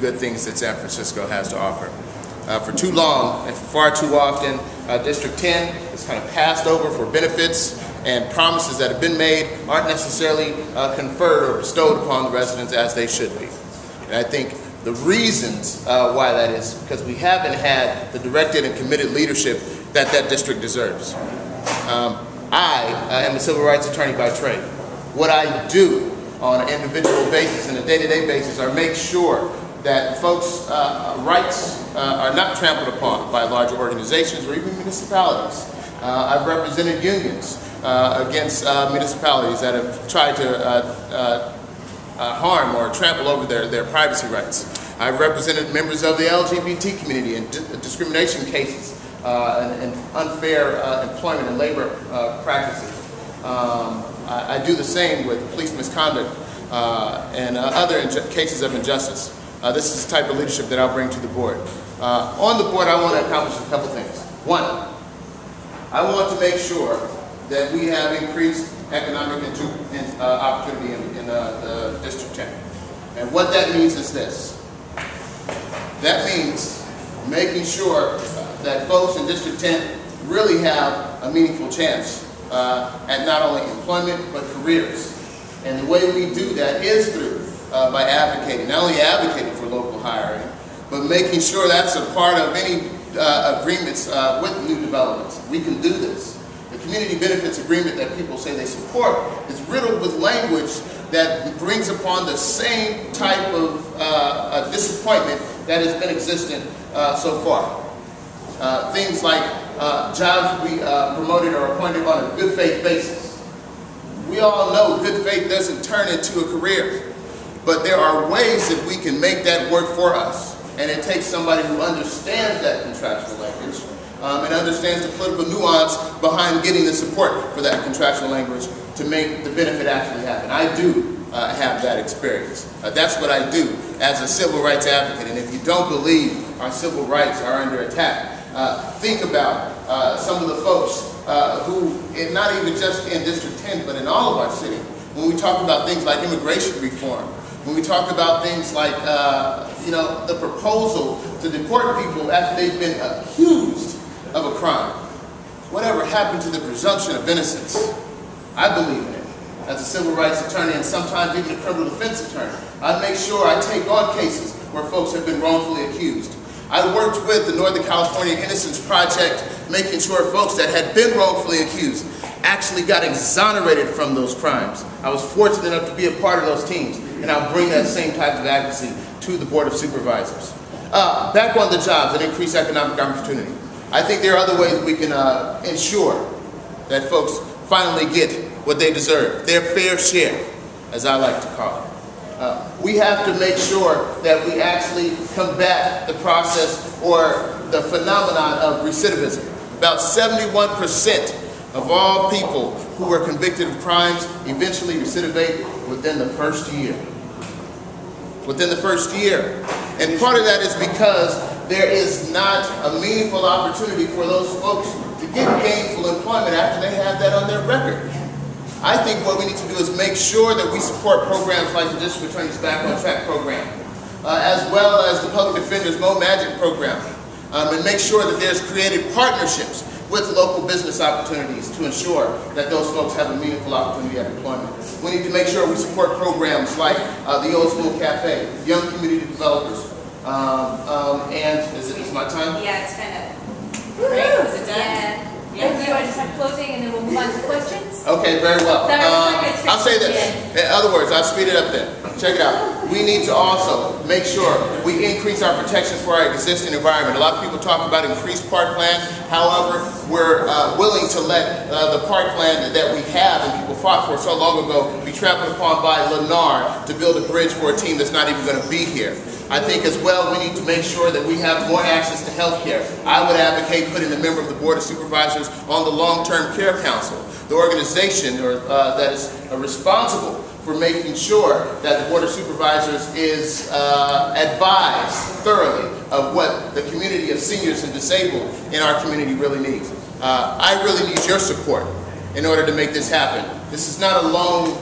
good things that San Francisco has to offer. For too long and for far too often, District 10 is kind of passed over for benefits, and promises that have been made aren't necessarily conferred or bestowed upon the residents as they should be. And I think the reasons why that is because we haven't had the directed and committed leadership that that district deserves. I am a civil rights attorney by trade. What I do on an individual basis and a day-to-day basis are make sure that folks' rights are not trampled upon by larger organizations or even municipalities. I've represented unions against municipalities that have tried to harm or trample over their privacy rights. I've represented members of the LGBT community in discrimination cases and unfair employment and labor practices. I do the same with police misconduct and other cases of injustice. This is the type of leadership that I'll bring to the board. On the board, I want to accomplish a couple things. One, I want to make sure that we have increased economic opportunity in the District 10. And what that means is this. That means making sure that folks in District 10 really have a meaningful chance at not only employment, but careers. And the way we do that is through by advocating, not only advocating for local hiring, but making sure that's a part of any agreements with new developments. We can do this. The community benefits agreement that people say they support is riddled with language that brings upon the same type of disappointment that has been existent so far. Things like jobs we promoted or appointed on a good faith basis. We all know good faith doesn't turn into a career, but there are ways that we can make that work for us. And it takes somebody who understands that contractual language and understands the political nuance behind getting the support for that contractual language to make the benefit actually happen. I do have that experience. That's what I do as a civil rights advocate. And if you don't believe our civil rights are under attack, think about some of the folks who, not even just in District 10, but in all of our city, when we talk about things like immigration reform, when we talk about things like, the proposal to deport people after they've been accused of a crime. Whatever happened to the presumption of innocence? I believe in it. As a civil rights attorney and sometimes even a criminal defense attorney, I make sure I take on cases where folks have been wrongfully accused. I worked with the Northern California Innocence Project, making sure folks that had been wrongfully accused actually got exonerated from those crimes. I was fortunate enough to be a part of those teams, and I'll bring that same type of advocacy to the Board of Supervisors. Back on the jobs and increase economic opportunity. I think there are other ways we can ensure that folks finally get what they deserve, their fair share, as I like to call it. We have to make sure that we actually combat the process or the phenomenon of recidivism. About 71% of all people who are convicted of crimes eventually recidivate within the first year. Within the first year. And part of that is because there is not a meaningful opportunity for those folks to get gainful employment after they have that on their record. I think what we need to do is make sure that we support programs like the District Attorney's Back on Track program, as well as the Public Defender's Mo Magic program, and make sure that there's created partnerships with local business opportunities to ensure that those folks have a meaningful opportunity at employment. We need to make sure we support programs like the Old School Cafe, Young Community Developers, and is it my time? Yeah, it's kind of great. Is it done? Yeah. Do you want to just have closing and then we'll move on to questions? Okay, very well. I'll say this. In other words, I'll speed it up then. Check it out. We need to also make sure we increase our protections for our existing environment. A lot of people talk about increased parkland. However, we're willing to let the parkland that we have and people fought for so long ago be trampled upon by Lennar to build a bridge for a team that's not even going to be here. I think as well we need to make sure that we have more access to health care. I would advocate putting a member of the Board of Supervisors on the Long-Term Care Council, the organization that is responsible for making sure that the Board of Supervisors is advised thoroughly of what the community of seniors and disabled in our community really needs. I really need your support in order to make this happen. This is not a lone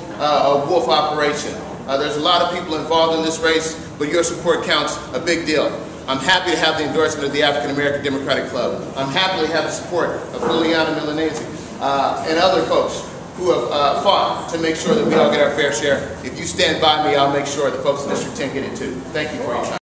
wolf operation. There's a lot of people involved in this race. but your support counts a big deal. I'm happy to have the endorsement of the African American Democratic Club. I'm happy to have the support of Liliana Milanese and other folks who have fought to make sure that we all get our fair share. If you stand by me, I'll make sure the folks in District 10 get it too. Thank you for your time.